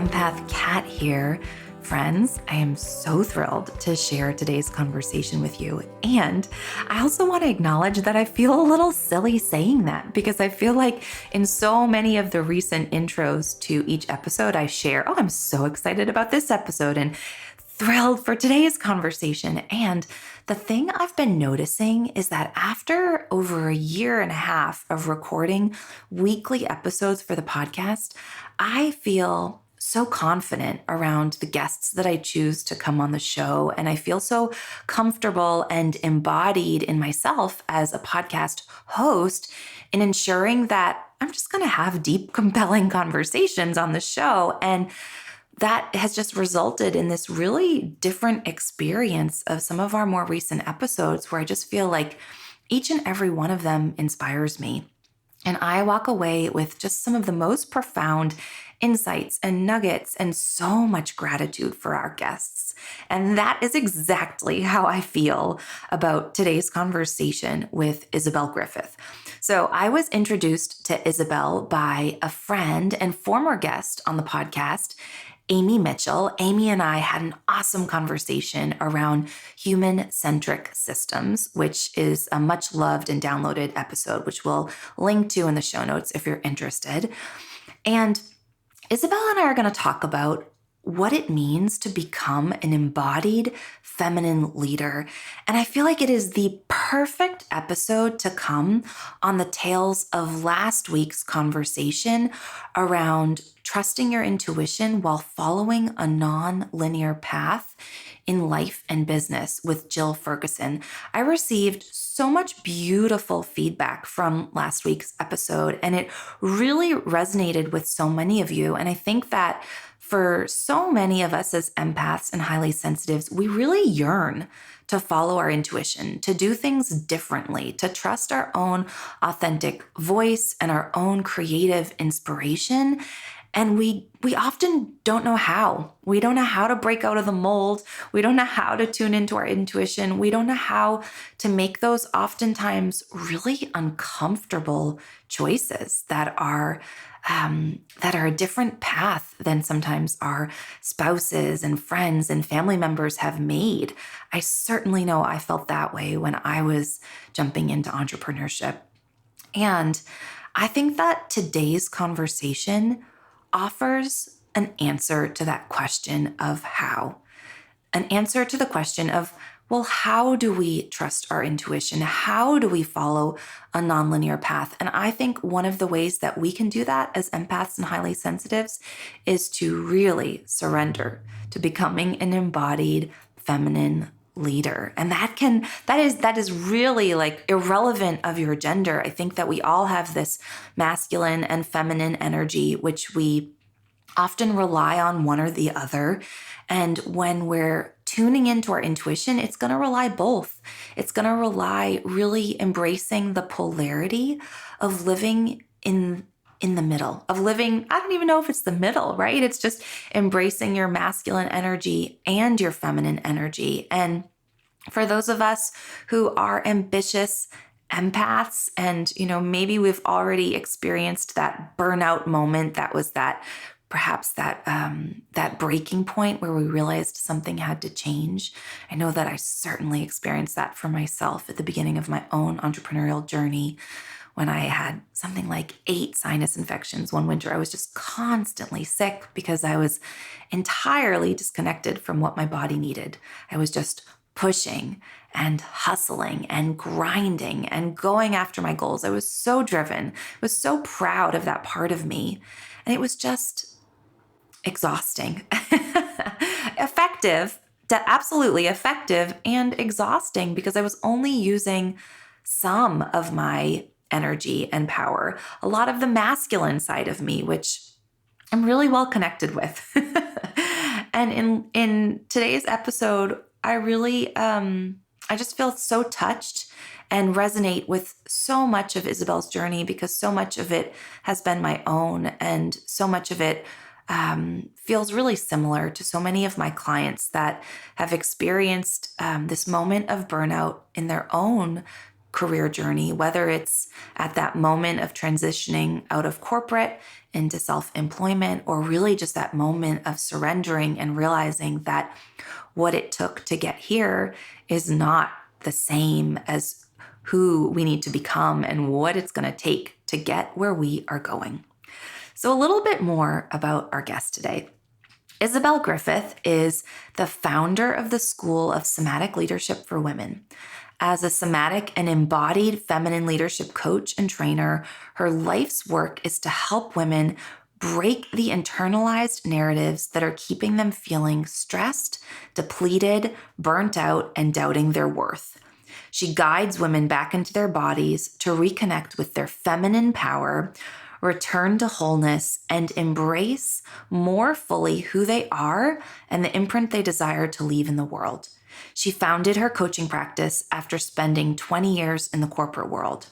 Empath Kat here. Friends, I am so thrilled to share today's conversation with you. And I also want to acknowledge that I feel a little silly saying that because I feel like in so many of the recent intros to each episode, I share, oh, I'm so excited about this episode and thrilled for today's conversation. And the thing I've been noticing is that after over a year and a half of recording weekly episodes for the podcast, I feel so confident around the guests that I choose to come on the show. And I feel so comfortable and embodied in myself as a podcast host in ensuring that I'm just going to have deep, compelling conversations on the show. And that has just resulted in this really different experience of some of our more recent episodes where I just feel like each and every one of them inspires me. And I walk away with just some of the most profound insights and nuggets and so much gratitude for our guests. And that is exactly how I feel about today's conversation with Isabelle Griffith. So I was introduced to Isabelle by a friend and former guest on the podcast, Amy Mitchell. Amy and I had an awesome conversation around human-centric systems, which is a much loved and downloaded episode, which we'll link to in the show notes if you're interested. And Isabelle and I are going to talk about what it means to become an embodied feminine leader. And I feel like it is the perfect episode to come on the tails of last week's conversation around trusting your intuition while following a non-linear path in life and business with Jill Ferguson. I received so much beautiful feedback from last week's episode, and it really resonated with so many of you. And I think that for so many of us as empaths and highly sensitives, we really yearn to follow our intuition, to do things differently, to trust our own authentic voice and our own creative inspiration. And we often don't know how. We don't know how to break out of the mold. We don't know how to tune into our intuition. We don't know how to make those oftentimes really uncomfortable choices that are a different path than sometimes our spouses and friends and family members have made. I certainly know I felt that way when I was jumping into entrepreneurship. And I think that today's conversation offers an answer to that question of how. An answer to the question of, well, how do we trust our intuition? How do we follow a nonlinear path? And I think one of the ways that we can do that as empaths and highly sensitives is to really surrender to becoming an embodied feminine leader. And that is really like irrelevant of your gender. I think that we all have this masculine and feminine energy, which we often rely on one or the other. And when we're tuning into our intuition, it's going to rely both. It's going to rely really embracing the polarity of living in the middle, of living, I don't even know if it's the middle, right? It's just embracing your masculine energy and your feminine energy. And for those of us who are ambitious empaths and, maybe we've already experienced that burnout moment, that was perhaps that breaking point where we realized something had to change. I know that I certainly experienced that for myself at the beginning of my own entrepreneurial journey when I had something like 8 sinus infections one winter. I was just constantly sick because I was entirely disconnected from what my body needed. I was just pushing and hustling and grinding and going after my goals. I was so driven. I was so proud of that part of me. And it was just exhausting. Absolutely effective and exhausting because I was only using some of my energy and power, a lot of the masculine side of me, which I'm really well connected with. And in today's episode, I really, I just feel so touched and resonate with so much of Isabelle's journey because so much of it has been my own and so much of it feels really similar to so many of my clients that have experienced this moment of burnout in their own career journey, whether it's at that moment of transitioning out of corporate into self-employment, or really just that moment of surrendering and realizing that what it took to get here is not the same as who we need to become and what it's going to take to get where we are going. So, a little bit more about our guest today. Isabelle Griffith is the founder of the School of Somatic Leadership for Women. As a somatic and embodied feminine leadership coach and trainer, her life's work is to help women break the internalized narratives that are keeping them feeling stressed, depleted, burnt out, and doubting their worth. She guides women back into their bodies to reconnect with their feminine power, return to wholeness, and embrace more fully who they are and the imprint they desire to leave in the world. She founded her coaching practice after spending 20 years in the corporate world.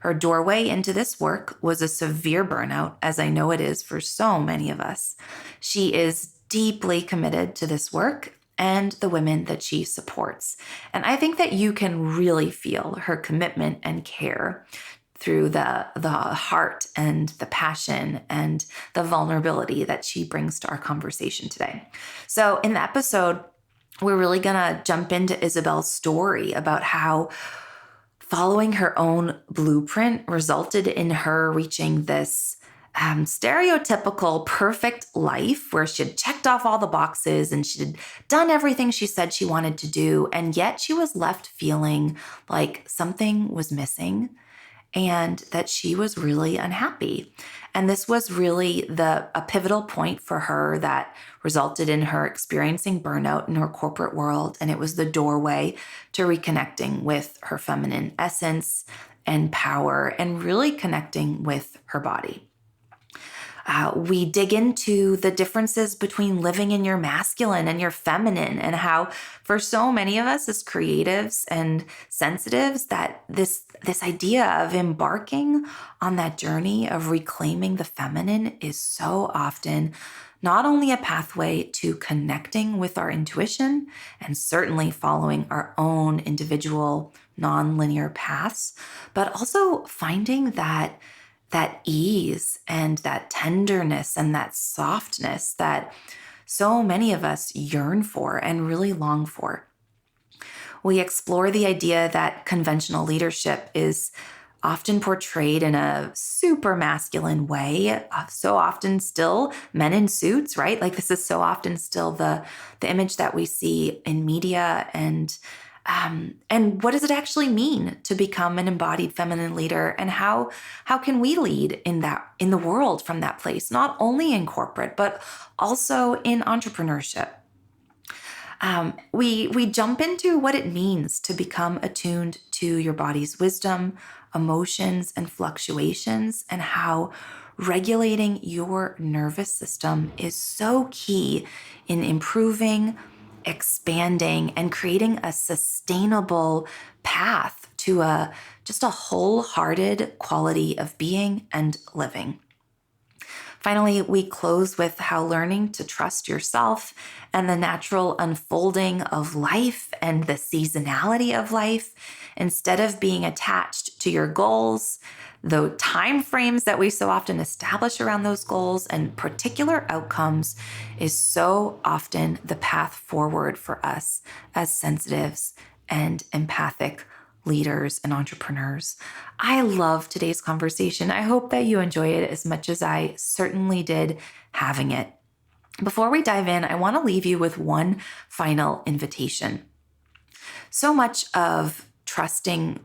Her doorway into this work was a severe burnout, as I know it is for so many of us. She is deeply committed to this work and the women that she supports. And I think that you can really feel her commitment and care through the heart and the passion and the vulnerability that she brings to our conversation today. So in the episode, we're really gonna jump into Isabelle's story about how following her own blueprint resulted in her reaching this stereotypical perfect life where she had checked off all the boxes and she had done everything she said she wanted to do. And yet she was left feeling like something was missing and that she was really unhappy. And this was really a pivotal point for her that resulted in her experiencing burnout in her corporate world. And it was the doorway to reconnecting with her feminine essence and power and really connecting with her body. We dig into the differences between living in your masculine and your feminine, and how for so many of us as creatives and sensitives that this idea of embarking on that journey of reclaiming the feminine is so often not only a pathway to connecting with our intuition and certainly following our own individual non-linear paths, but also finding that ease and that tenderness and that softness that so many of us yearn for and really long for. We explore the idea that conventional leadership is often portrayed in a super masculine way, so often still men in suits, right? Like this is so often still the image that we see in media, and what does it actually mean to become an embodied feminine leader, and how can we lead in the world from that place, not only in corporate but also in entrepreneurship. We jump into what it means to become attuned to your body's wisdom, emotions, and fluctuations, and how regulating your nervous system is so key in improving, expanding, and creating a sustainable path to just a wholehearted quality of being and living. Finally, we close with how learning to trust yourself and the natural unfolding of life and the seasonality of life, instead of being attached to your goals, the time frames that we so often establish around those goals and particular outcomes, is so often the path forward for us as sensitives and empathic leaders and entrepreneurs. I love today's conversation. I hope that you enjoy it as much as I certainly did having it. Before we dive in, I want to leave you with one final invitation. So much of trusting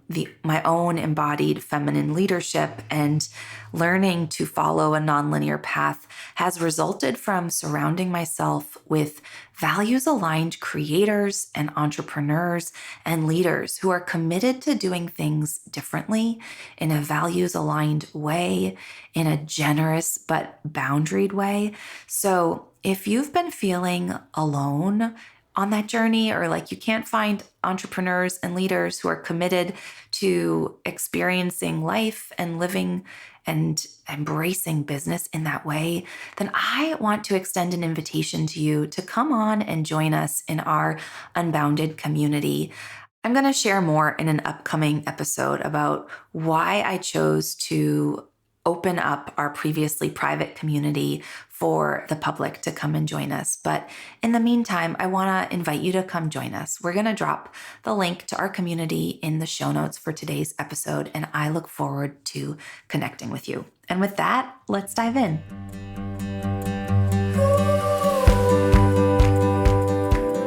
my own embodied feminine leadership and learning to follow a nonlinear path has resulted from surrounding myself with values-aligned creators and entrepreneurs and leaders who are committed to doing things differently in a values-aligned way, in a generous but boundaried way. So if you've been feeling alone on that journey, or like you can't find entrepreneurs and leaders who are committed to experiencing life and living and embracing business in that way, then I want to extend an invitation to you to come on and join us in our Unbounded community. I'm going to share more in an upcoming episode about why I chose to open up our previously private community for the public to come and join us. But in the meantime, I want to invite you to come join us. We're going to drop the link to our community in the show notes for today's episode, and I look forward to connecting with you. And with that, let's dive in.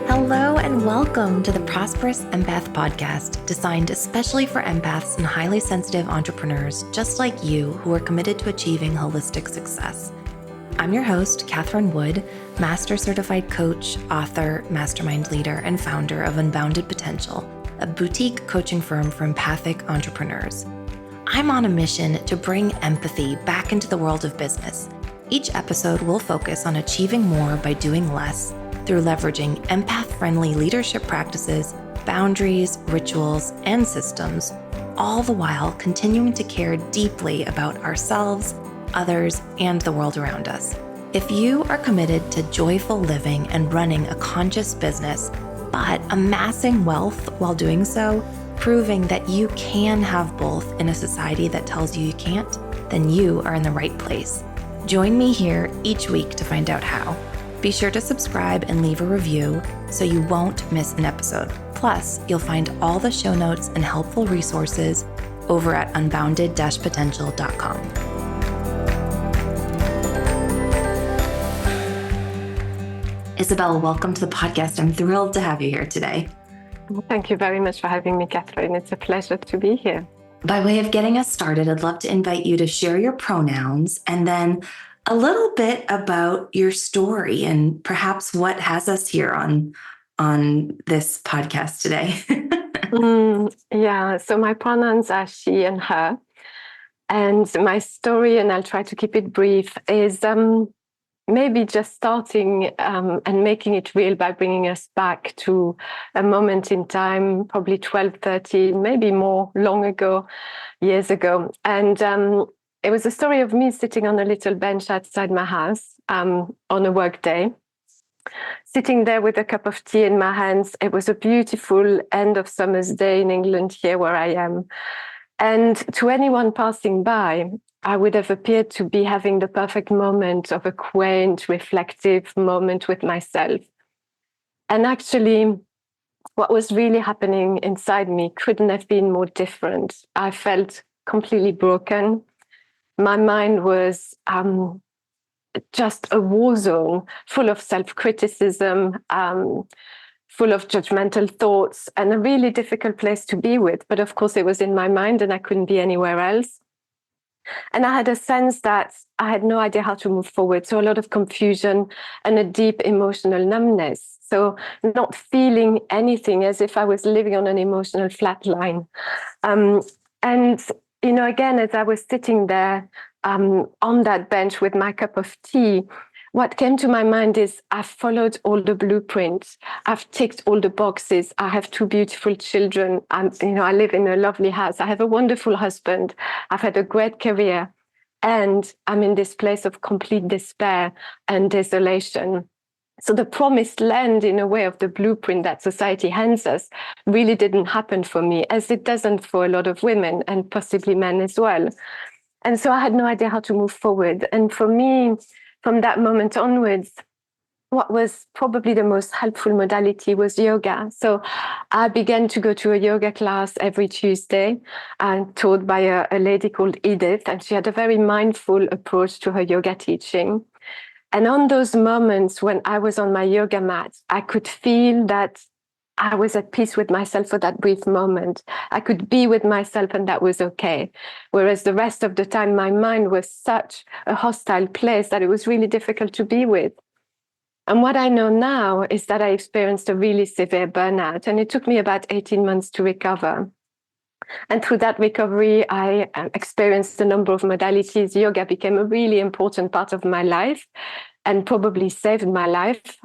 Hello and welcome to the Prosperous Empath podcast, designed especially for empaths and highly sensitive entrepreneurs just like you who are committed to achieving holistic success. I'm your host, Catherine Wood, Master Certified Coach, author, mastermind leader, and founder of Unbounded Potential, a boutique coaching firm for empathic entrepreneurs. I'm on a mission to bring empathy back into the world of business. Each episode will focus on achieving more by doing less, through leveraging empath-friendly leadership practices, boundaries, rituals, and systems, all the while continuing to care deeply about ourselves, others, and the world around us. If you are committed to joyful living and running a conscious business, but amassing wealth while doing so, proving that you can have both in a society that tells you you can't, then you are in the right place. Join me here each week to find out how. Be sure to subscribe and leave a review so you won't miss an episode. Plus, you'll find all the show notes and helpful resources over at unbounded-potential.com. Isabelle, welcome to the podcast. I'm thrilled to have you here today. Thank you very much for having me, Catherine. It's a pleasure to be here. By way of getting us started, I'd love to invite you to share your pronouns and then a little bit about your story and perhaps what has us here on this podcast today. Yeah, so my pronouns are she and her. And my story, and I'll try to keep it brief, is maybe just starting and making it real by bringing us back to a moment in time, probably 12, 13, maybe more years ago. And it was a story of me sitting on a little bench outside my house on a work day, sitting there with a cup of tea in my hands. It was a beautiful end of summer's day in England, here where I am. And to anyone passing by, I would have appeared to be having the perfect moment of a quaint, reflective moment with myself. And actually, what was really happening inside me couldn't have been more different. I felt completely broken. My mind was just a war zone, full of self-criticism, full of judgmental thoughts, and a really difficult place to be with. But of course, it was in my mind and I couldn't be anywhere else. And I had a sense that I had no idea how to move forward. So a lot of confusion and a deep emotional numbness. So not feeling anything, as if I was living on an emotional flat line. And again, as I was sitting there on that bench with my cup of tea, what came to my mind is I've followed all the blueprints. I've ticked all the boxes. I have two beautiful children. I live in a lovely house. I have a wonderful husband. I've had a great career. And I'm in this place of complete despair and desolation. So the promised land, in a way, of the blueprint that society hands us really didn't happen for me, as it doesn't for a lot of women and possibly men as well. And so I had no idea how to move forward. And for me, from that moment onwards, what was probably the most helpful modality was yoga. So I began to go to a yoga class every Tuesday, taught by a lady called Edith, and she had a very mindful approach to her yoga teaching. And on those moments when I was on my yoga mat, I could feel that I was at peace with myself for that brief moment. I could be with myself and that was okay. Whereas the rest of the time, my mind was such a hostile place that it was really difficult to be with. And what I know now is that I experienced a really severe burnout, and it took me about 18 months to recover. And through that recovery, I experienced a number of modalities. Yoga became a really important part of my life and probably saved my life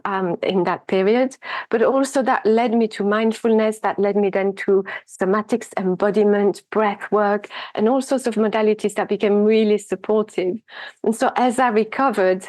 in that period. But also that led me to mindfulness, that led me then to somatics, embodiment, breath work, and all sorts of modalities that became really supportive. And so as I recovered,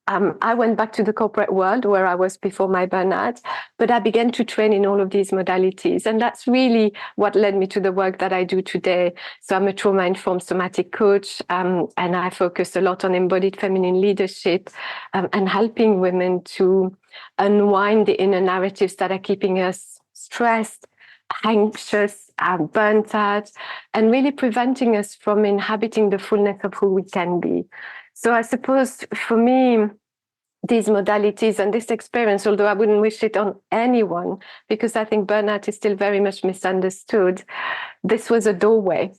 I went back to the corporate world where I was before my burnout, but I began to train in all of these modalities. And that's really what led me to the work that I do today. So I'm a trauma-informed somatic coach, and I focus a lot on embodied feminine leadership, and helping women to unwind the inner narratives that are keeping us stressed, anxious, burnt out, and really preventing us from inhabiting the fullness of who we can be. So I suppose for me, these modalities and this experience, although I wouldn't wish it on anyone, because I think burnout is still very much misunderstood, this was a doorway.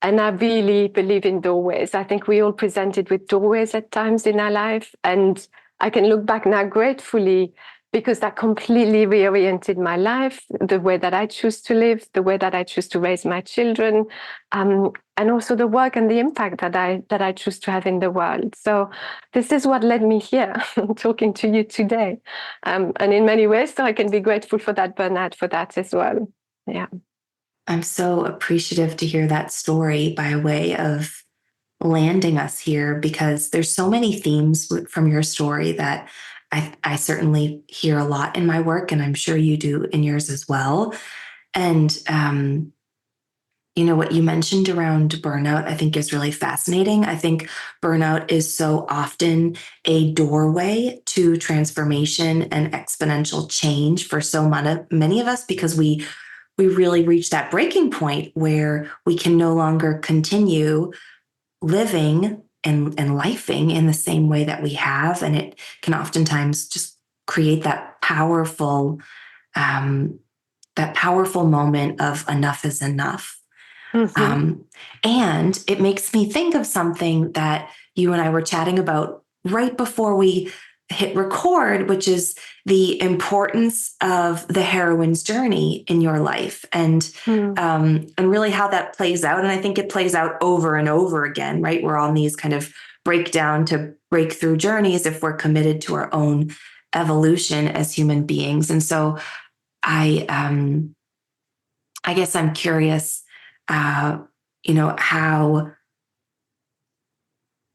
And I really believe in doorways. I think we all presented with doorways at times in our life. And I can look back now gratefully because that completely reoriented my life, the way that I choose to live, the way that I choose to raise my children, and also the work and the impact that I choose to have in the world. So this is what led me here, talking to you today. And in many ways, so I can be grateful for that burnout for that as well. Yeah. I'm so appreciative to hear that story by way of landing us here, because there's so many themes from your story that I certainly hear a lot in my work, and I'm sure you do in yours as well. And, what you mentioned around burnout, I think is really fascinating. I think burnout is so often a doorway to transformation and exponential change for so many of us, because we really reach that breaking point where we can no longer continue living and lifing in the same way that we have. And it can oftentimes just create that powerful moment of enough is enough. Mm-hmm. And it makes me think of something that you and I were chatting about right before we hit record, which is the importance of the heroine's journey in your life, and really how that plays out. And I think it plays out over and over again, right? We're on these kind of breakdown to breakthrough journeys if we're committed to our own evolution as human beings. And so I guess I'm curious, how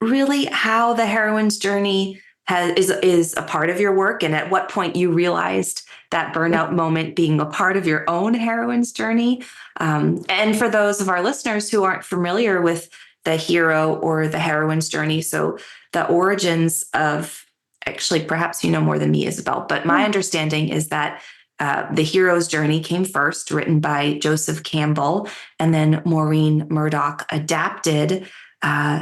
the heroine's journey is a part of your work, and at what point you realized that burnout moment being a part of your own heroine's journey. And for those of our listeners who aren't familiar with the hero or the heroine's journey, so the origins of, actually, perhaps you know more than me, Isabelle, but my understanding is that the hero's journey came first, written by Joseph Campbell, and then Maureen Murdoch adapted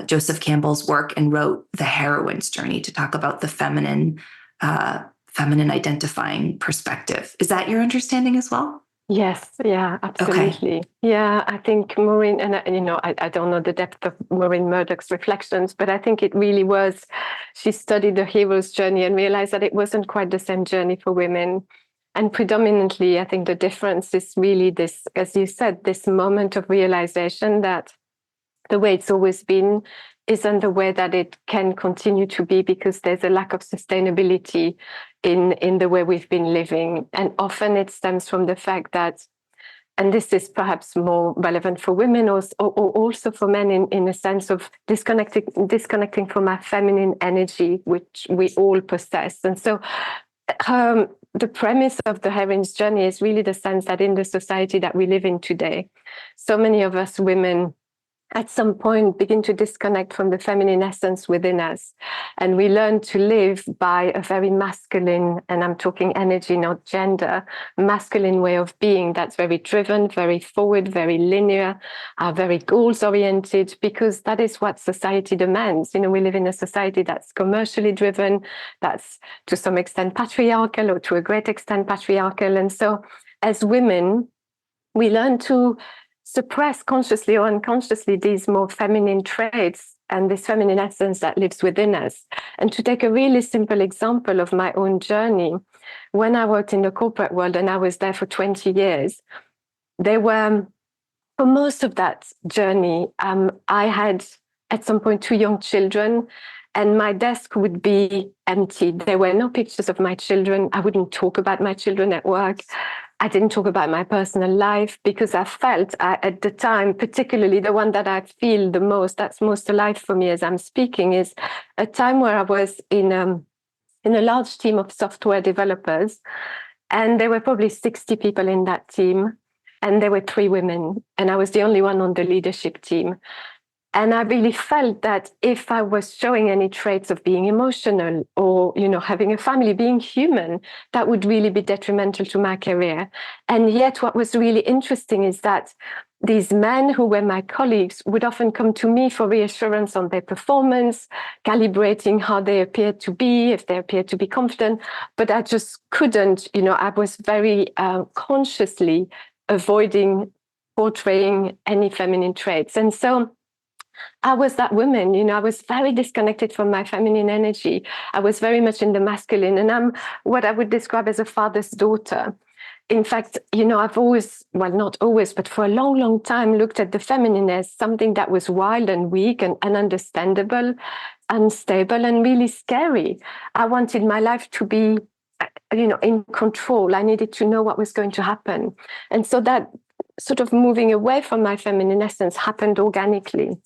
Joseph Campbell's work and wrote The Heroine's Journey to talk about the feminine identifying perspective. Is that your understanding as well? Yes, yeah, absolutely. Okay. Yeah, I think Maureen, and I don't know the depth of Maureen Murdoch's reflections, but I think it really was, she studied the hero's journey and realized that it wasn't quite the same journey for women. And predominantly, I think the difference is really this, as you said, this moment of realization that the way it's always been isn't the way that it can continue to be, because there's a lack of sustainability in the way we've been living. And often it stems from the fact that, and this is perhaps more relevant for women or also for men in a sense of disconnecting from our feminine energy, which we all possess. And so the premise of the heroine's journey is really the sense that in the society that we live in today, so many of us women at some point begin to disconnect from the feminine essence within us. And we learn to live by a very masculine, and I'm talking energy, not gender, masculine way of being that's very driven, very forward, very linear, very goals oriented, because that is what society demands. We live in a society that's commercially driven, that's to some extent patriarchal, or to a great extent patriarchal. And so as women, we learn to suppress consciously or unconsciously these more feminine traits and this feminine essence that lives within us. And to take a really simple example of my own journey, when I worked in the corporate world, and I was there for 20 years, there were, for most of that journey, I had at some point 2 young children, and my desk would be empty. There were no pictures of my children. I wouldn't talk about my children at work. I didn't talk about my personal life because I felt at the time, particularly the one that I feel the most, that's most alive for me as I'm speaking, is a time where I was in a large team of software developers. And there were probably 60 people in that team. And there were 3 women. And I was the only one on the leadership team. And I really felt that if I was showing any traits of being emotional or, having a family, being human, that would really be detrimental to my career. And yet what was really interesting is that these men who were my colleagues would often come to me for reassurance on their performance, calibrating how they appeared to be, if they appeared to be confident. But I just couldn't, I was very consciously avoiding portraying any feminine traits. And so I was that woman, I was very disconnected from my feminine energy. I was very much in the masculine, and I'm what I would describe as a father's daughter. In fact, I've always, well, not always, but for a long, long time, looked at the feminine as something that was wild and weak and ununderstandable, unstable, and really scary. I wanted my life to be, in control. I needed to know what was going to happen. And so that sort of moving away from my feminine essence happened organically.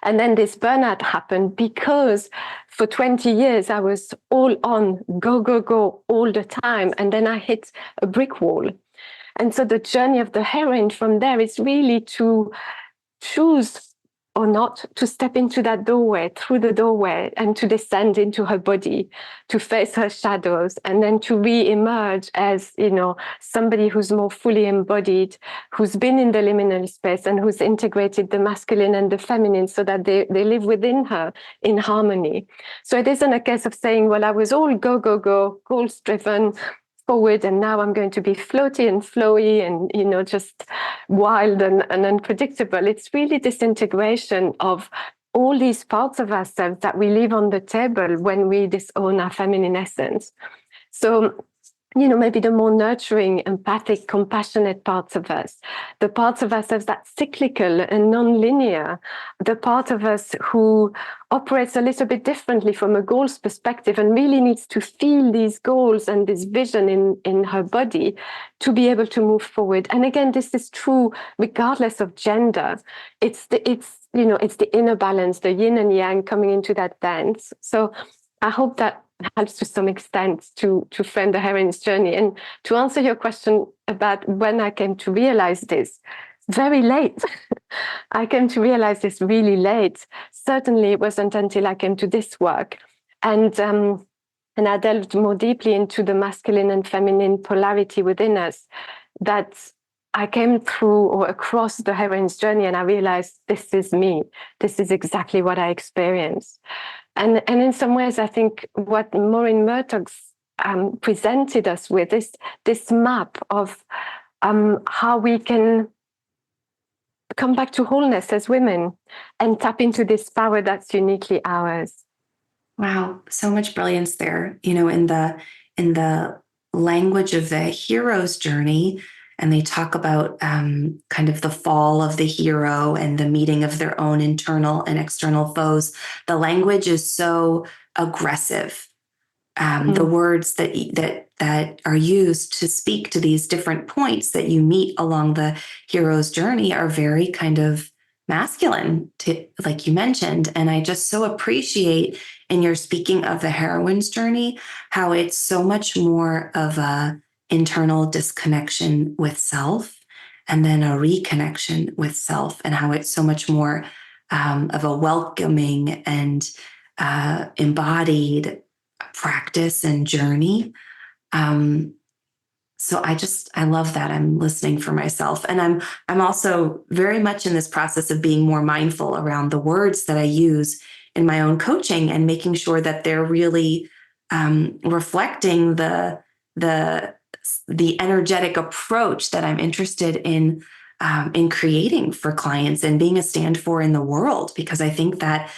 And then this burnout happened because for 20 years, I was all on, go, go, go all the time. And then I hit a brick wall. And so the journey of the heroine from there is really to choose or not to step into that doorway, through the doorway, and to descend into her body, to face her shadows, and then to re-emerge as, somebody who's more fully embodied, who's been in the liminal space and who's integrated the masculine and the feminine so that they live within her in harmony. So it isn't a case of saying, well, I was all go, go, go, goals driven, forward, and now I'm going to be floaty and flowy and just wild and unpredictable. It's really this integration of all these parts of ourselves that we leave on the table when we disown our feminine essence. So maybe the more nurturing, empathic, compassionate parts of us, the parts of ourselves that's cyclical and non-linear, the part of us who operates a little bit differently from a goals perspective and really needs to feel these goals and this vision in her body to be able to move forward. And again, this is true regardless of gender. It's the inner balance, the yin and yang coming into that dance. So I hope that helps to some extent to frame the heroine's journey. And to answer your question about when I came to realize this, very late. I came to realize this really late. Certainly it wasn't until I came to this work. And I delved more deeply into the masculine and feminine polarity within us that I came through or across the heroine's journey, and I realized this is me. This is exactly what I experienced. And in some ways, I think what Maureen Murtaugh's presented us with is this map of how we can come back to wholeness as women and tap into this power that's uniquely ours. Wow, so much brilliance there. In the language of the hero's journey, and they talk about kind of the fall of the hero and the meeting of their own internal and external foes. The language is so aggressive. The words that are used to speak to these different points that you meet along the hero's journey are very kind of masculine, like you mentioned. And I just so appreciate in your speaking of the heroine's journey, how it's so much more of a internal disconnection with self and then a reconnection with self, and how it's so much more of a welcoming and embodied practice and journey. So I love that. I'm listening for myself. And I'm also very much in this process of being more mindful around the words that I use in my own coaching and making sure that they're really reflecting the energetic approach that I'm interested in creating for clients and being a stand for in the world, because I think that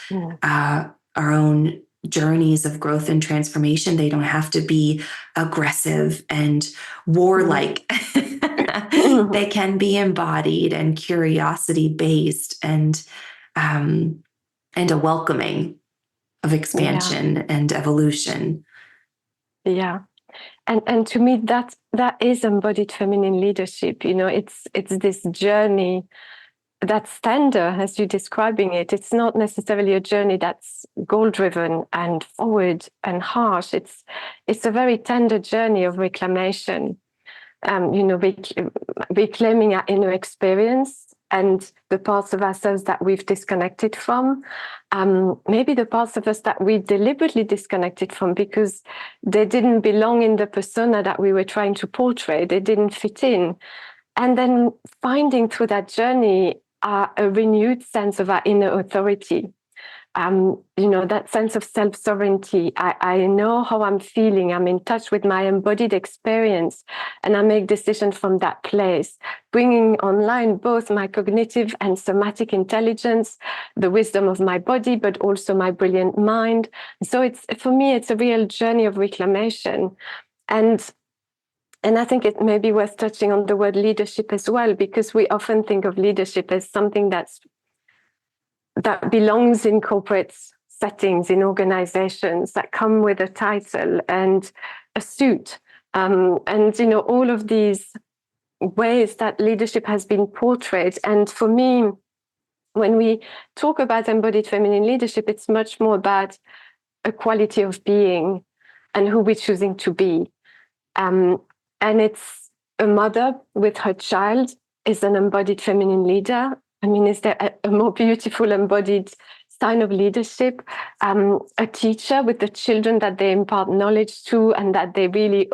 our own journeys of growth and transformation, they don't have to be aggressive and warlike. They can be embodied and curiosity based and a welcoming of expansion and evolution. Yeah. And to me, that is embodied feminine leadership. It's this journey that's tender, as you're describing it. It's not necessarily a journey that's goal-driven and forward and harsh. It's a very tender journey of reclamation. Reclaiming our inner experience and the parts of ourselves that we've disconnected from, maybe the parts of us that we deliberately disconnected from because they didn't belong in the persona that we were trying to portray, they didn't fit in. And then finding through that journey a renewed sense of our inner authority. That sense of self-sovereignty. I know how I'm feeling. I'm in touch with my embodied experience, and I make decisions from that place, bringing online both my cognitive and somatic intelligence, the wisdom of my body, but also my brilliant mind. So for me, it's a real journey of reclamation. And I think it may be worth touching on the word leadership as well, because we often think of leadership as something that belongs in corporate settings, in organizations that come with a title and a suit. All of these ways that leadership has been portrayed. And for me, when we talk about embodied feminine leadership, it's much more about a quality of being and who we're choosing to be. And it's a mother with her child is an embodied feminine leader. I mean, is there a more beautiful embodied sign of leadership? A teacher with the children that they impart knowledge to and that they really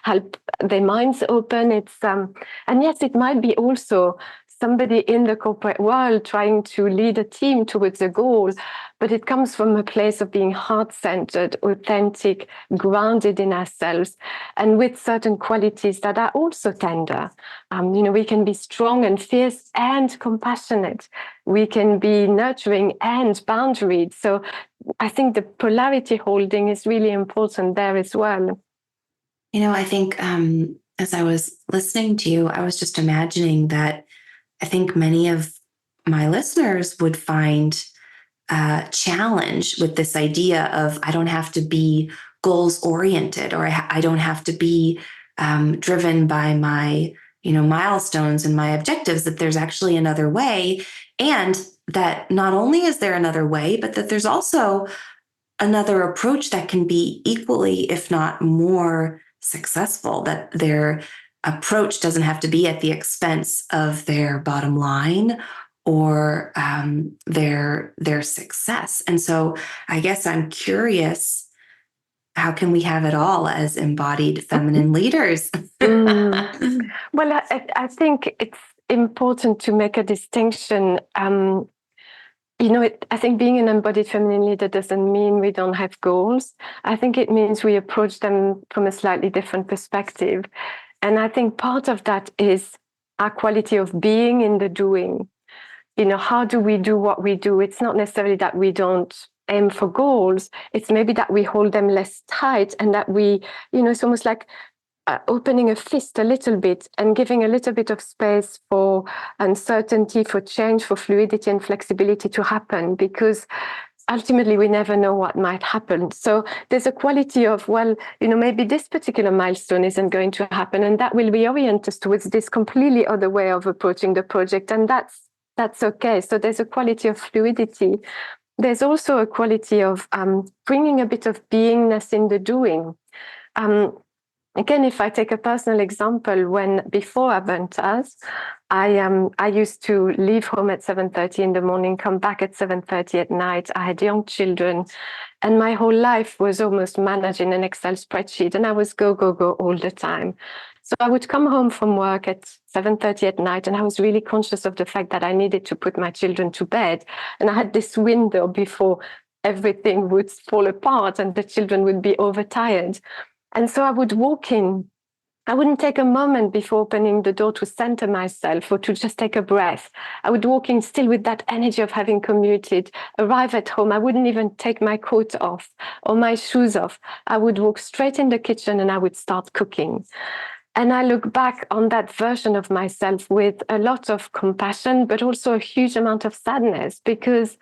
help their minds open. And yes, it might be also somebody in the corporate world trying to lead a team towards a goal, but it comes from a place of being heart-centered, authentic, grounded in ourselves, and with certain qualities that are also tender. We can be strong and fierce and compassionate. We can be nurturing and boundaried. So I think the polarity holding is really important there as well. I think as I was listening to you, I was just imagining that I think many of my listeners would find challenge with this idea of I don't have to be goals oriented, or I don't have to be driven by my milestones and my objectives, that there's actually another way, and that not only is there another way, but that there's also another approach that can be equally, if not more successful, that their approach doesn't have to be at the expense of their bottom line or their success. And so I guess I'm curious, how can we have it all as embodied feminine leaders? Well, I think it's important to make a distinction. I think being an embodied feminine leader doesn't mean we don't have goals. I think it means we approach them from a slightly different perspective. And I think part of that is our quality of being in the doing. How do we do what we do? It's not necessarily that we don't aim for goals. It's maybe that we hold them less tight, and that it's almost like opening a fist a little bit and giving a little bit of space for uncertainty, for change, for fluidity and flexibility to happen, because ultimately we never know what might happen. So there's a quality of, maybe this particular milestone isn't going to happen, and that will reorient us towards this completely other way of approaching the project. And that's okay. So there's a quality of fluidity. There's also a quality of bringing a bit of beingness in the doing. Again, if I take a personal example, before I burnt out, I used to leave home at 7:30 in the morning, come back at 7:30 at night. I had young children, and my whole life was almost managed in an Excel spreadsheet, and I was go, go, go all the time. So I would come home from work at 7:30 at night, and I was really conscious of the fact that I needed to put my children to bed. And I had this window before everything would fall apart and the children would be overtired. And so I would walk in. I wouldn't take a moment before opening the door to center myself or to just take a breath. I would walk in still with that energy of having commuted, arrive at home. I wouldn't even take my coat off or my shoes off. I would walk straight in the kitchen and I would start cooking. And I look back on that version of myself with a lot of compassion, but also a huge amount of sadness, because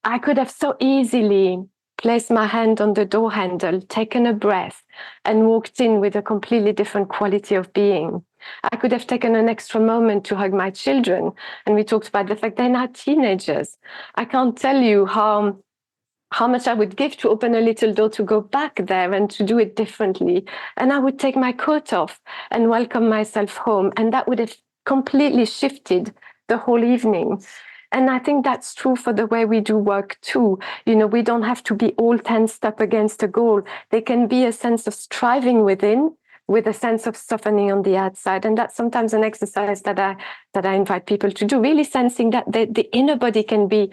I could have so easily placed my hand on the door handle, taken a breath, and walked in with a completely different quality of being. I could have taken an extra moment to hug my children. And we talked about the fact they're now teenagers. I can't tell you how much I would give to open a little door to go back there and to do it differently. And I would take my coat off and welcome myself home. And that would have completely shifted the whole evening. And I think that's true for the way we do work too. We don't have to be all tensed up against a goal. There can be a sense of striving within with a sense of softening on the outside. And that's sometimes an exercise that I invite people to do, really sensing that the inner body can be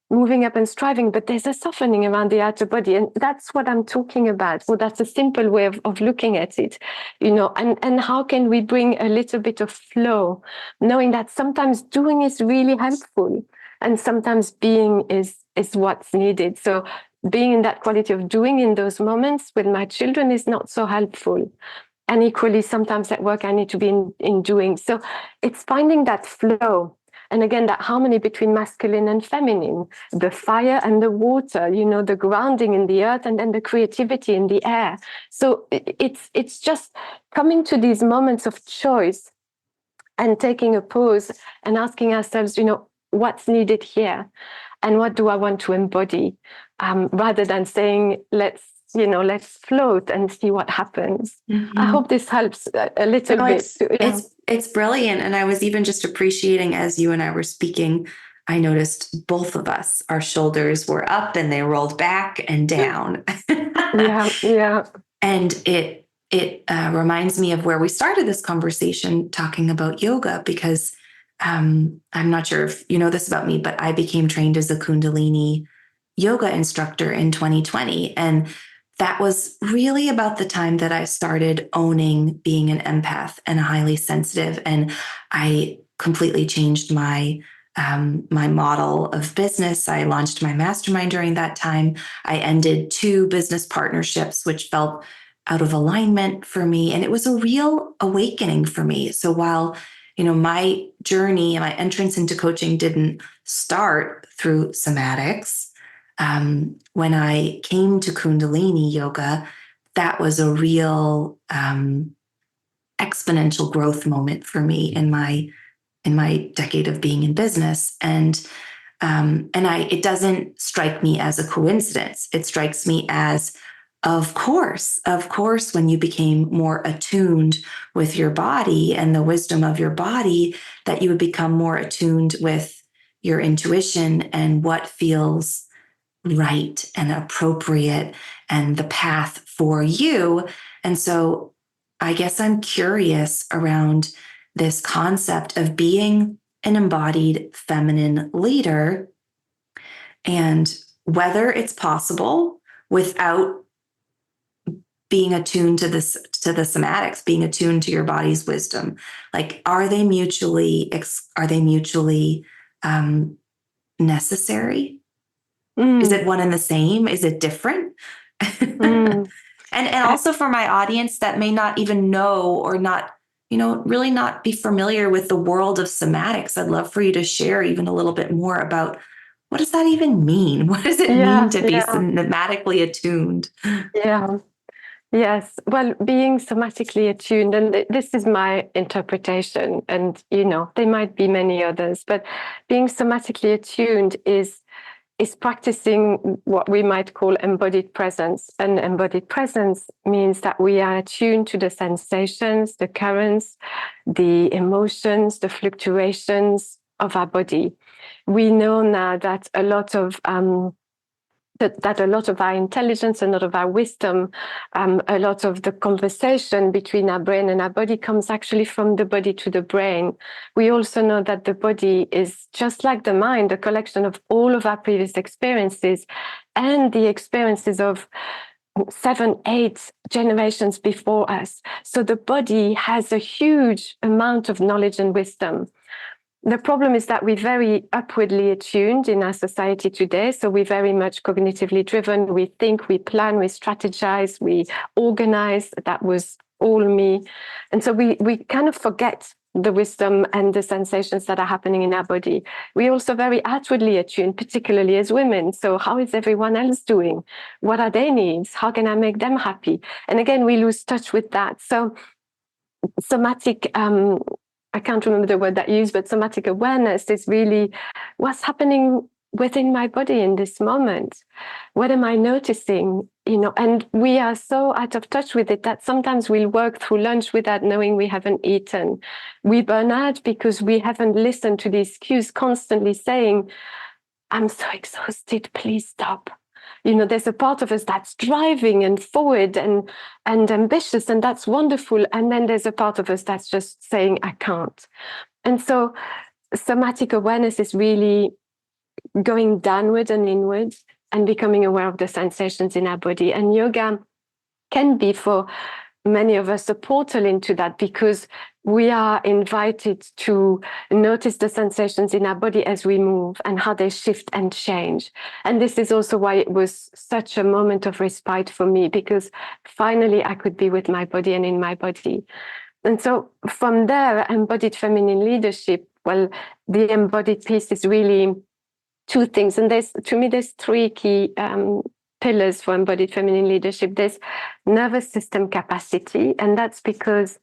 moving up and striving, but there's a softening around the outer body. And that's what I'm talking about. Well, that's a simple way of looking at it, and how can we bring a little bit of flow, knowing that sometimes doing is really helpful and sometimes being is what's needed. So being in that quality of doing in those moments with my children is not so helpful. And equally, sometimes at work, I need to be in doing. So it's finding that flow. And again, that harmony between masculine and feminine, the fire and the water, the grounding in the earth and then the creativity in the air. So it's just coming to these moments of choice and taking a pause and asking ourselves, what's needed here and what do I want to embody, rather than saying, let's float and see what happens. Mm-hmm. I hope this helps a little bit. It's brilliant. And I was even just appreciating as you and I were speaking, I noticed both of us, our shoulders were up and they rolled back and down. Yeah. And it reminds me of where we started this conversation talking about yoga, because I'm not sure if you know this about me, but I became trained as a Kundalini yoga instructor in 2020. And that was really about the time that I started owning being an empath and highly sensitive. And I completely changed my model of business. I launched my mastermind during that time. I ended 2 business partnerships, which felt out of alignment for me. And it was a real awakening for me. So while, my journey and my entrance into coaching didn't start through somatics, when I came to Kundalini yoga, that was a real exponential growth moment for me in my decade of being in business. And it doesn't strike me as a coincidence. It strikes me as, of course, when you became more attuned with your body and the wisdom of your body, that you would become more attuned with your intuition and what feels right and appropriate and the path for you. And so I guess I'm curious around this concept of being an embodied feminine leader and whether it's possible without being attuned to the somatics, being attuned to your body's wisdom. Like, are they mutually necessary? Is it one and the same? Is it different? And also for my audience that may not even know or not, really not be familiar with the world of somatics, I'd love for you to share even a little bit more about what does that even mean? What does it mean to be somatically attuned? Yeah. Yes. Well, being somatically attuned, and this is my interpretation, and, there might be many others, but being somatically attuned is practicing what we might call embodied presence. And embodied presence means that we are attuned to the sensations, the currents, the emotions, the fluctuations of our body. We know now that a lot of our intelligence, a lot of our wisdom, a lot of the conversation between our brain and our body comes actually from the body to the brain. We also know that the body is just like the mind, a collection of all of our previous experiences and the experiences of 7, 8 generations before us. So the body has a huge amount of knowledge and wisdom. The problem is that we're very upwardly attuned in our society today. So we're very much cognitively driven. We think, we plan, we strategize, we organize. That was all me. And so we kind of forget the wisdom and the sensations that are happening in our body. We're also very outwardly attuned, particularly as women. So how is everyone else doing? What are their needs? How can I make them happy? And again, we lose touch with that. So somatic, I can't remember the word that you used, but somatic awareness is really what's happening within my body in this moment. What am I noticing? And we are so out of touch with it that sometimes we'll work through lunch without knowing we haven't eaten. We burn out because we haven't listened to these cues constantly saying, I'm so exhausted, please stop. There's a part of us that's driving and forward and ambitious, and that's wonderful. And then there's a part of us that's just saying, I can't. And so somatic awareness is really going downward and inward and becoming aware of the sensations in our body. And yoga can be, for many of us, a portal into that, because we are invited to notice the sensations in our body as we move and how they shift and change. And this is also why it was such a moment of respite for me, because finally I could be with my body and in my body. And so from there, embodied feminine leadership, well, the embodied piece is really two things. And to me, there's three key pillars for embodied feminine leadership. There's nervous system capacity, and that's because,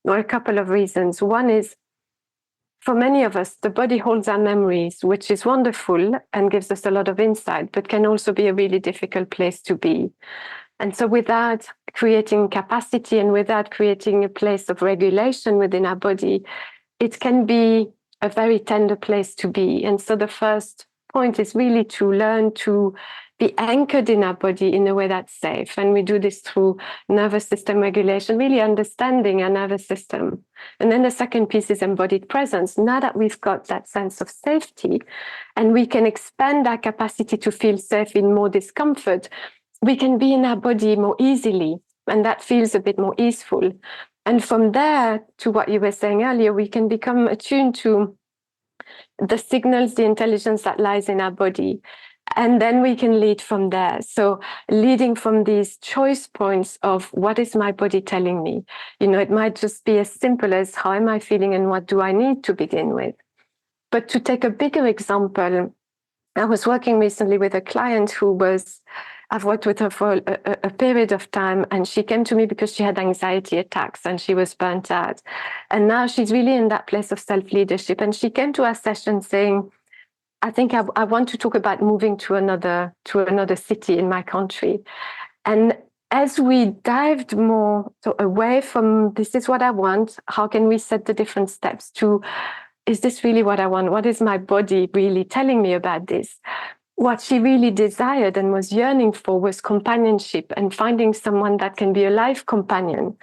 or a couple of reasons. One is, for many of us, the body holds our memories, which is wonderful and gives us a lot of insight, but can also be a really difficult place to be. And so without creating capacity and without creating a place of regulation within our body, it can be a very tender place to be. And so the first point is really to learn to be anchored in our body in a way that's safe. And we do this through nervous system regulation, really understanding our nervous system. And then the second piece is embodied presence. Now that we've got that sense of safety and we can expand our capacity to feel safe in more discomfort, we can be in our body more easily. And that feels a bit more easeful. And from there, to what you were saying earlier, we can become attuned to the signals, the intelligence that lies in our body. And then we can lead from there. So leading from these choice points of what is my body telling me? It might just be as simple as how am I feeling and what do I need to begin with? But to take a bigger example, I was working recently with a client I've worked with her for a period of time, and she came to me because she had anxiety attacks and she was burnt out. And now she's really in that place of self-leadership. And she came to our session saying, I think I want to talk about moving to another city in my country. And as we dived more away from this is what I want, how can we set the different steps to, is this really what I want? What is my body really telling me about this? What she really desired and was yearning for was companionship and finding someone that can be a life companion.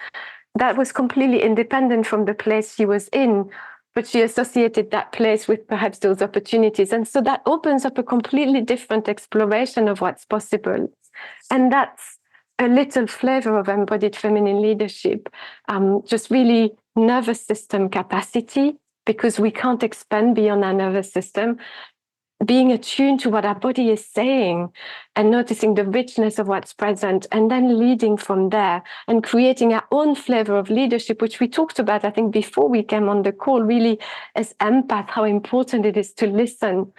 That was completely independent from the place she was in, but she associated that place with perhaps those opportunities. And so that opens up a completely different exploration of what's possible. And that's a little flavor of embodied feminine leadership, just really nervous system capacity, because we can't expand beyond our nervous system. Being attuned to what our body is saying and noticing the richness of what's present, and then leading from there and creating our own flavor of leadership, which we talked about, I think, before we came on the call, really as empath, how important it is to listen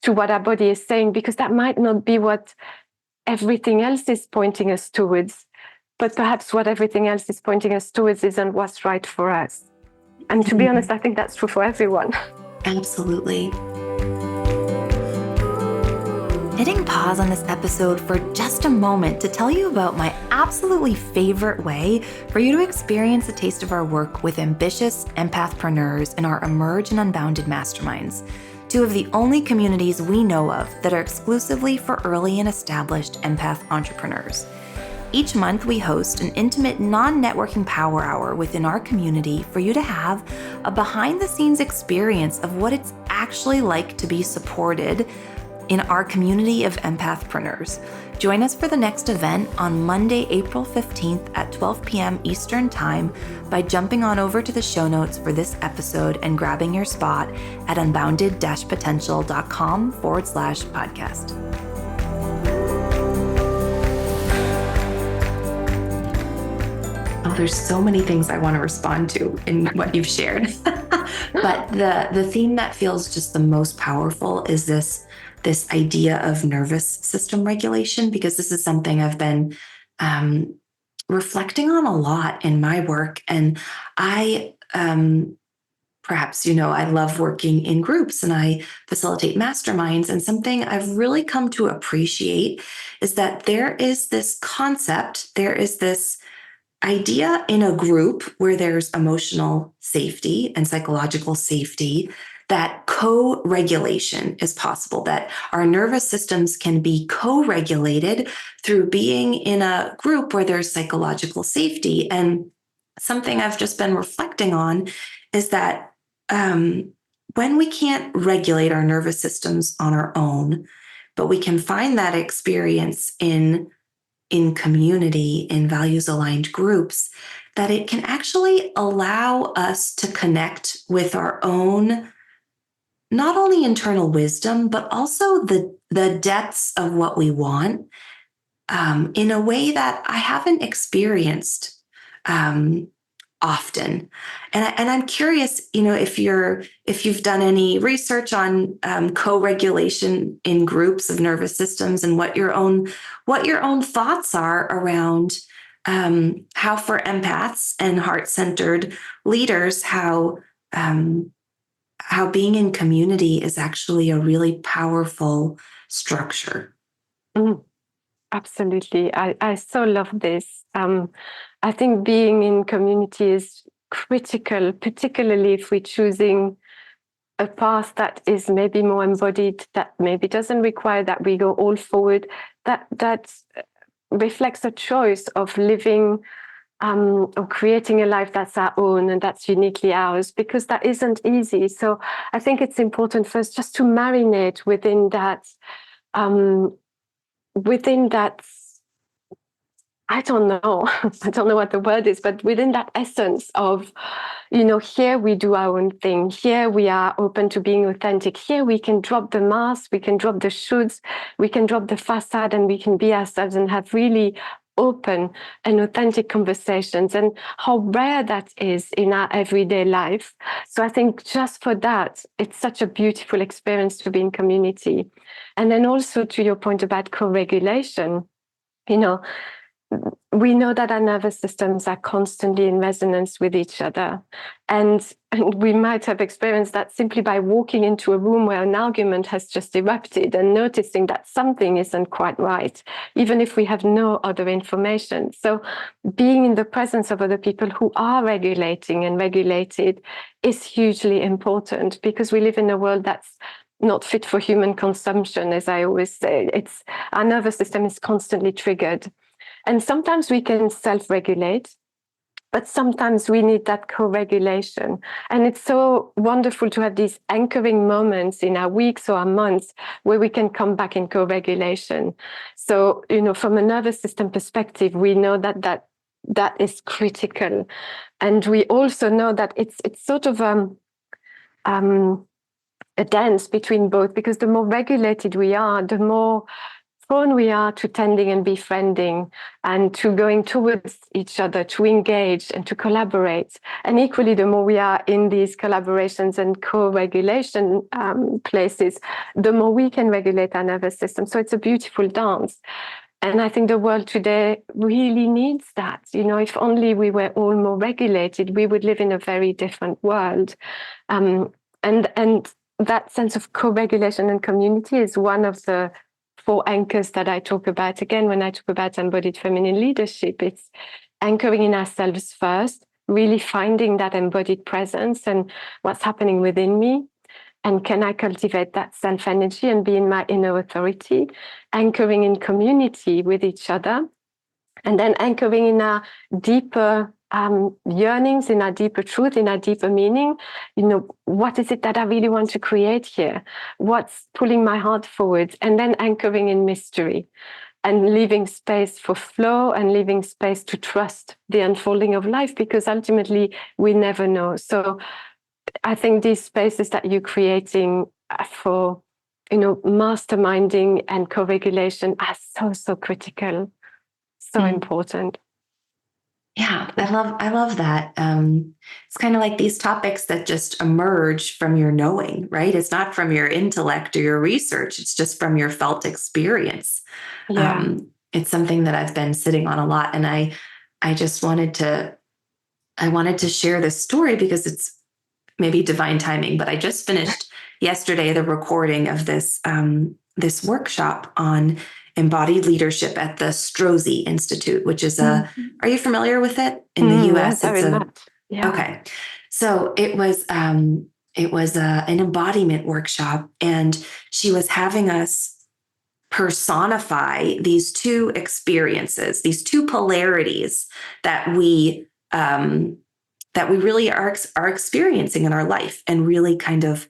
to what our body is saying, because that might not be what everything else is pointing us towards, but perhaps what everything else is pointing us towards isn't what's right for us. And to be honest, I think that's true for everyone. Absolutely. Hitting pause on this episode for just a moment to tell you about my absolutely favorite way for you to experience a taste of our work with ambitious empathpreneurs in our Emerge and Unbounded masterminds, two of the only communities we know of that are exclusively for early and established empath entrepreneurs. Each month, we host an intimate, non-networking power hour within our community for you to have a behind-the-scenes experience of what it's actually like to be supported in our community of empathpreneurs. Join us for the next event on Monday, April 15th at 12 p.m. Eastern Time by jumping on over to the show notes for this episode and grabbing your spot at unbounded-potential.com/podcast. Oh, there's so many things I want to respond to in what you've shared. But the theme that feels just the most powerful is this idea of nervous system regulation, because this is something I've been reflecting on a lot in my work. And I perhaps, I love working in groups and I facilitate masterminds. And something I've really come to appreciate is that there is this concept, there is this idea in a group where there's emotional safety and psychological safety, that co-regulation is possible, that our nervous systems can be co-regulated through being in a group where there's psychological safety. And something I've just been reflecting on is that when we can't regulate our nervous systems on our own, but we can find that experience in community, in values aligned groups, that it can actually allow us to connect with our own, not only internal wisdom, but also the depths of what we want, in a way that I haven't experienced often. And I'm curious, if you've done any research on co-regulation in groups of nervous systems, and what your own thoughts are around how, for empaths and heart-centered leaders, how being in community is actually a really powerful structure. Absolutely. I so love this. I think being in community is critical, particularly if we're choosing a path that is maybe more embodied, that maybe doesn't require that we go all forward, that reflects a choice of living or creating a life that's our own and that's uniquely ours, because that isn't easy. So I think it's important for us just to marinate within that, I don't know, I don't know what the word is, but within that essence of, here we do our own thing. Here we are open to being authentic. Here we can drop the mask, we can drop the shoulds, we can drop the facade, and we can be ourselves and have really open and authentic conversations, and how rare that is in our everyday life. So I think just for that, it's such a beautiful experience to be in community. And then also to your point about co-regulation, we know that our nervous systems are constantly in resonance with each other. And we might have experienced that simply by walking into a room where an argument has just erupted and noticing that something isn't quite right, even if we have no other information. So being in the presence of other people who are regulating and regulated is hugely important, because we live in a world that's not fit for human consumption, as I always say. Our nervous system is constantly triggered. And sometimes we can self-regulate, but sometimes we need that co-regulation. And it's so wonderful to have these anchoring moments in our weeks or our months where we can come back in co-regulation. So, from a nervous system perspective, we know that is critical. And we also know that it's sort of a dance between both, because the more regulated we are, the more prone we are to tending and befriending and to going towards each other, to engage and to collaborate. And equally, the more we are in these collaborations and co-regulation places, the more we can regulate our nervous system. So it's a beautiful dance. And I think the world today really needs that. If only we were all more regulated, we would live in a very different world. And that sense of co-regulation and community is one of the 4 anchors that I talk about. Again, when I talk about embodied feminine leadership, it's anchoring in ourselves first, really finding that embodied presence and what's happening within me. And can I cultivate that self-energy and be in my inner authority? Anchoring in community with each other. And then anchoring in our deeper yearnings, in our deeper truth, in our deeper meaning. What is it that I really want to create here? What's pulling my heart forward? And then anchoring in mystery and leaving space for flow and leaving space to trust the unfolding of life, because ultimately we never know. So I think these spaces that you're creating for, masterminding and co-regulation are so, so critical, so important. Yeah, I love that. It's kind of like these topics that just emerge from your knowing, right? It's not from your intellect or your research. It's just from your felt experience. Yeah. It's something that I've been sitting on a lot, and I just I wanted to share this story because it's maybe divine timing. But I just finished yesterday the recording of this workshop on embodied leadership at the Strozzi Institute, which is a. Mhm. Are you familiar with it in the Yeah, U.S.? It's very a much. Yeah. okay. So it was an embodiment workshop, and she was having us personify these two experiences, these two polarities that we really are experiencing in our life, and really kind of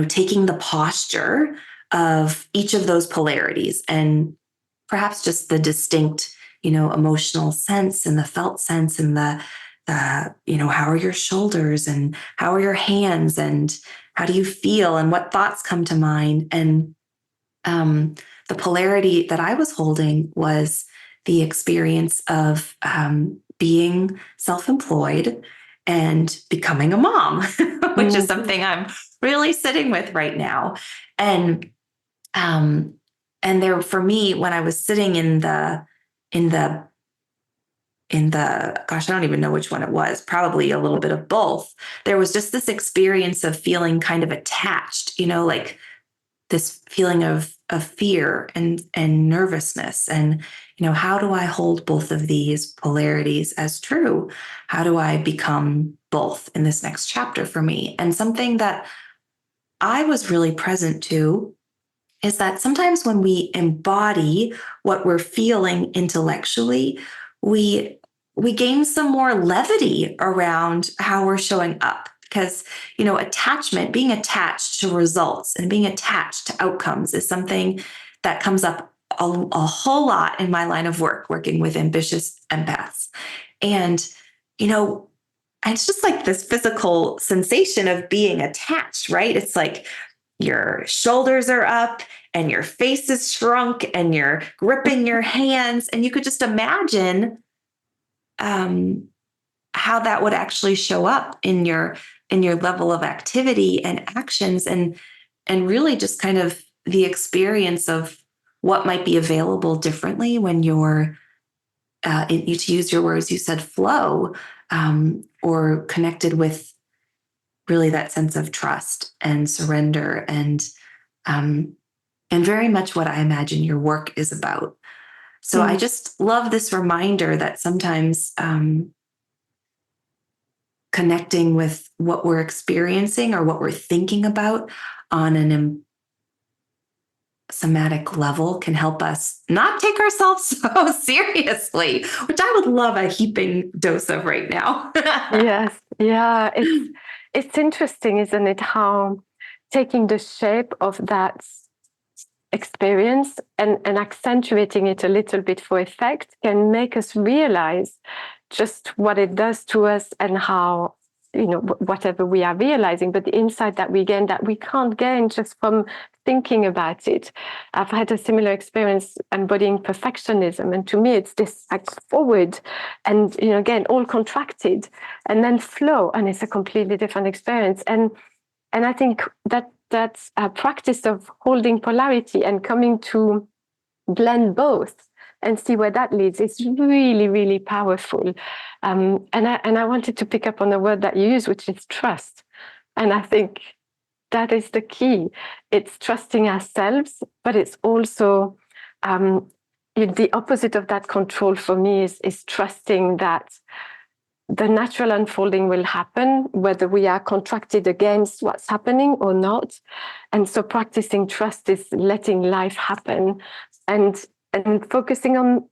taking the posture of each of those polarities, and perhaps just the distinct emotional sense and the felt sense, and the how are your shoulders and how are your hands, and how do you feel, and what thoughts come to mind. And um, the polarity that I was holding was the experience of being self-employed and becoming a mom, which is Mhm. something I'm really sitting with right now. And um, and there, for me, when I was sitting in the gosh, I don't even know which one it was, probably a little bit of both. There was just this experience of feeling kind of attached, like this feeling of fear and nervousness. And how do I hold both of these polarities as true? How do I become both in this next chapter for me? And something that I was really present to is that sometimes when we embody what we're feeling intellectually, we we gain some more levity around how we're showing up, because attachment, being attached to results and being attached to outcomes, is something that comes up a whole lot in my line of work, working with ambitious empaths. And you know it's just like this physical sensation of being attached, right? It's like your shoulders are up and your face is shrunk and you're gripping your hands. And you could just imagine um, how that would actually show up in your level of activity and actions, and really just kind of the experience of what might be available differently when you're to use your words, you said flow, or connected with really that sense of trust and surrender, um, and very much what I imagine your work is about. So I Mm. just love this reminder that sometimes connecting with what we're experiencing or what we're thinking about on an somatic level can help us not take ourselves so seriously, which I would love a heaping dose of right now. Yes. Yeah. It's interesting, isn't it? How taking the shape of that experience and accentuating it a little bit for effect can make us realize just what it does to us, and how whatever we are realizing, but the insight that we gain, that we can't gain just from thinking about it. I've had a similar experience embodying perfectionism, and to me it's this like forward and again all contracted, and then flow, and it's a completely different experience. And I think that's a practice of holding polarity and coming to blend both and see where that leads. It's really, really powerful. And I wanted to pick up on the word that you use, which is trust. And I think that is the key. It's trusting ourselves, but it's also the opposite of that control for me is trusting that the natural unfolding will happen, whether we are contracted against what's happening or not. And so practicing trust is letting life happen, and focusing on,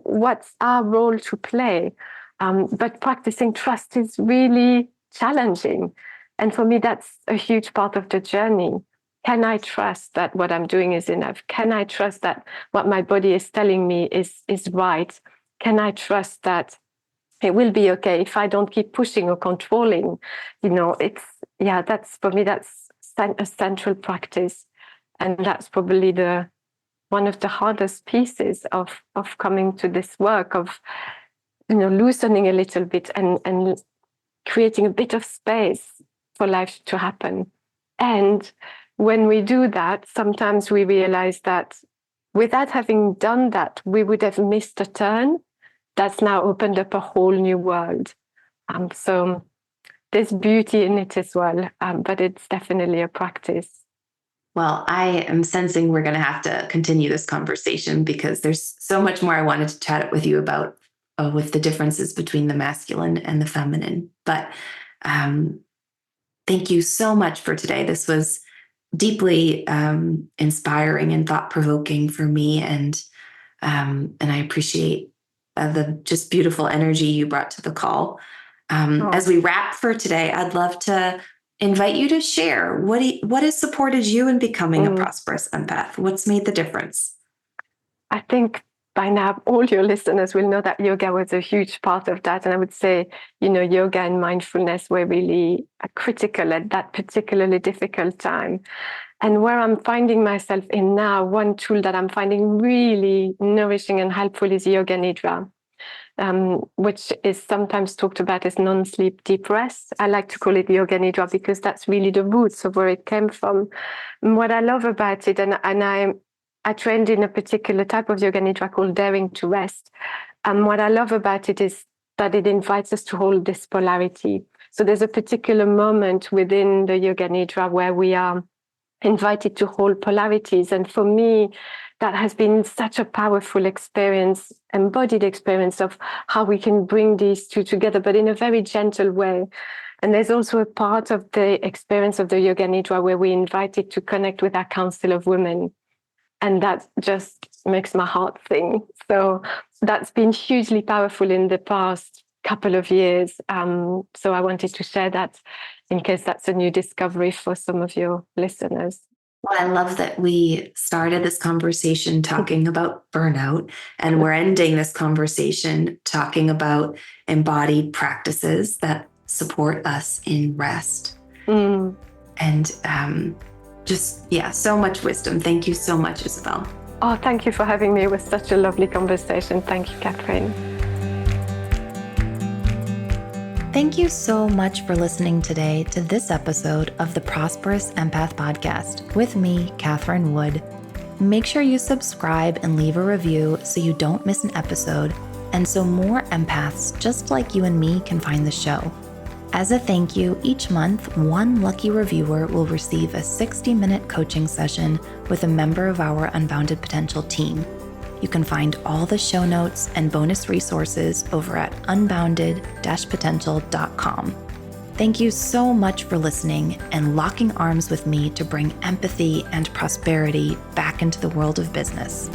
what's our role to play. But practicing trust is really challenging. And for me, that's a huge part of the journey. Can I trust that what I'm doing is enough? Can I trust that what my body is telling me is right? Can I trust that it will be okay if I don't keep pushing or controlling? It's, yeah, that's for me, that's a central practice. And that's probably one of the hardest pieces of coming to this work, of loosening a little bit and creating a bit of space for life to happen. And when we do that, sometimes we realize that without having done that, we would have missed a turn that's now opened up a whole new world. So there's beauty in it as well, but it's definitely a practice. Well, I am sensing we're going to have to continue this conversation because there's so much more I wanted to chat with you about with the differences between the masculine and the feminine. But thank you so much for today. This was deeply inspiring and thought-provoking for me, and I appreciate the just beautiful energy you brought to the call. As we wrap for today, I'd love to invite you to share what has supported you in becoming a prosperous empath. What's made the difference? I think by now all your listeners will know that yoga was a huge part of that. And I would say, yoga and mindfulness were really critical at that particularly difficult time. And where I'm finding myself in now, one tool that I'm finding really nourishing and helpful is yoga nidra, which is sometimes talked about as non-sleep deep rest. I like to call it yoga nidra because that's really the roots of where it came from. And what I love about it, and I trained in a particular type of yoga nidra called daring to rest. And what I love about it is that it invites us to hold this polarity. So there's a particular moment within the yoga nidra where we are invited to hold polarities. And for me, that has been such a powerful experience, embodied experience of how we can bring these two together, but in a very gentle way. And there's also a part of the experience of the yoga nidra where we're invited to connect with our council of women. And that just makes my heart sing. So that's been hugely powerful in the past couple of years. So I wanted to share that in case that's a new discovery for some of your listeners. Well, I love that we started this conversation talking about burnout, and we're ending this conversation talking about embodied practices that support us in rest. And so much wisdom. Thank you so much, Isabelle. Oh, thank you for having me. It was such a lovely conversation. Thank you, Catherine. Thank you so much for listening today to this episode of the Prosperous Empath podcast with me, Catherine Wood. Make sure you subscribe and leave a review so you don't miss an episode, and so more empaths just like you and me can find the show. As a thank you, each month, one lucky reviewer will receive a 60-minute coaching session with a member of our Unbounded Potential team. You can find all the show notes and bonus resources over at unbounded-potential.com. Thank you so much for listening and locking arms with me to bring empathy and prosperity back into the world of business.